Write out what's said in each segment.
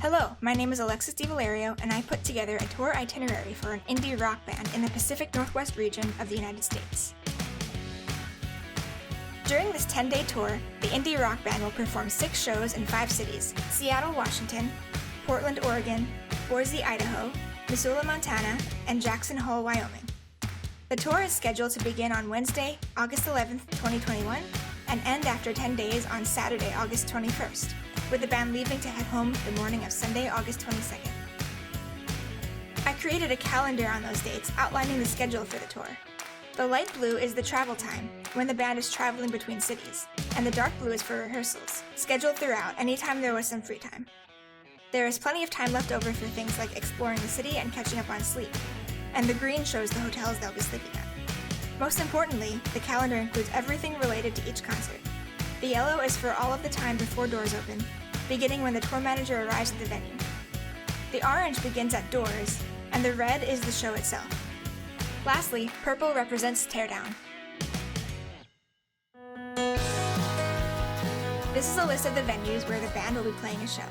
Hello, my name is Alexis DiValerio, and I put together a tour itinerary for an indie rock band in the Pacific Northwest region of the United States. During this 10-day tour, the indie rock band will perform 6 shows in 5 cities: Seattle, Washington, Portland, Oregon, Boise, Idaho, Missoula, Montana, and Jackson Hole, Wyoming. The tour is scheduled to begin on Wednesday, August 11th, 2021, and end after 10 days on Saturday, August 21st, with the band leaving to head home the morning of Sunday, August 22nd. I created a calendar on those dates outlining the schedule for the tour. The light blue is the travel time, when the band is traveling between cities, and the dark blue is for rehearsals, scheduled throughout anytime there was some free time. There is plenty of time left over for things like exploring the city and catching up on sleep, and the green shows the hotels they'll be sleeping at. Most importantly, the calendar includes everything related to each concert. The yellow is for all of the time before doors open, beginning when the tour manager arrives at the venue. The orange begins at doors, and the red is the show itself. Lastly, purple represents teardown. This is a list of the venues where the band will be playing a show.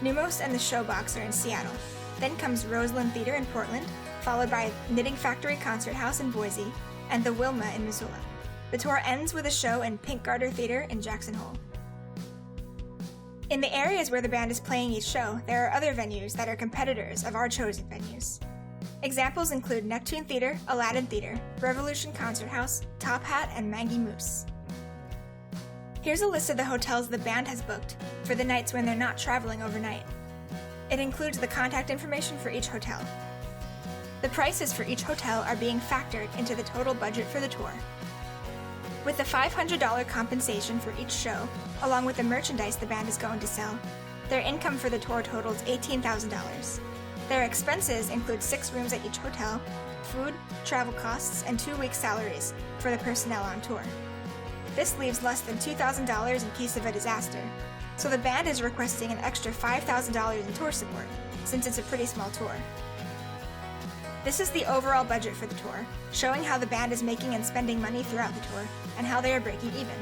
Numos and the Showbox are in Seattle. Then comes Roseland Theater in Portland, followed by Knitting Factory Concert House in Boise, and the Wilma in Missoula. The tour ends with a show in Pink Garter Theater in Jackson Hole. In the areas where the band is playing each show, there are other venues that are competitors of our chosen venues. Examples include Neptune Theater, Aladdin Theater, Revolution Concert House, Top Hat, and Maggie Moose. Here's a list of the hotels the band has booked for the nights when they're not traveling overnight. It includes the contact information for each hotel. The prices for each hotel are being factored into the total budget for the tour. With the $500 compensation for each show, along with the merchandise the band is going to sell, their income for the tour totals $18,000. Their expenses include 6 rooms at each hotel, food, travel costs, and 2 weeks' salaries for the personnel on tour. This leaves less than $2,000 in case of a disaster, so the band is requesting an extra $5,000 in tour support, since it's a pretty small tour. This is the overall budget for the tour, showing how the band is making and spending money throughout the tour, and how they are breaking even.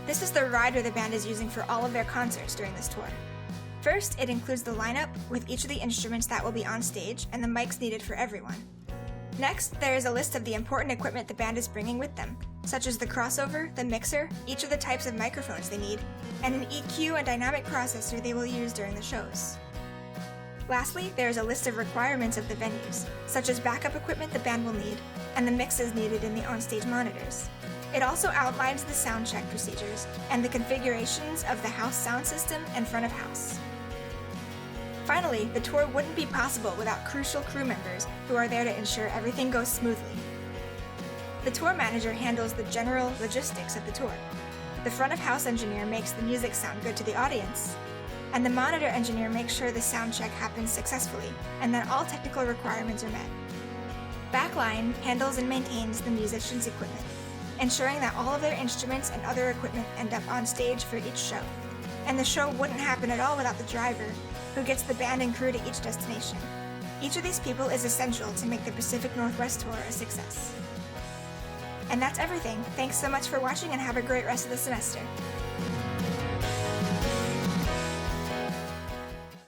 This is the rider the band is using for all of their concerts during this tour. First, it includes the lineup with each of the instruments that will be on stage and the mics needed for everyone. Next, there is a list of the important equipment the band is bringing with them, such as the crossover, the mixer, each of the types of microphones they need, and an EQ and dynamic processor they will use during the shows. Lastly, there is a list of requirements of the venues, such as backup equipment the band will need, and the mixes needed in the onstage monitors. It also outlines the sound check procedures and the configurations of the house sound system and front of house. Finally, the tour wouldn't be possible without crucial crew members who are there to ensure everything goes smoothly. The tour manager handles the general logistics of the tour. The front of house engineer makes the music sound good to the audience, and the monitor engineer makes sure the sound check happens successfully and that all technical requirements are met. Backline handles and maintains the musicians' equipment, ensuring that all of their instruments and other equipment end up on stage for each show. And the show wouldn't happen at all without the driver, who gets the band and crew to each destination. Each of these people is essential to make the Pacific Northwest tour a success. And that's everything. Thanks so much for watching and have a great rest of the semester.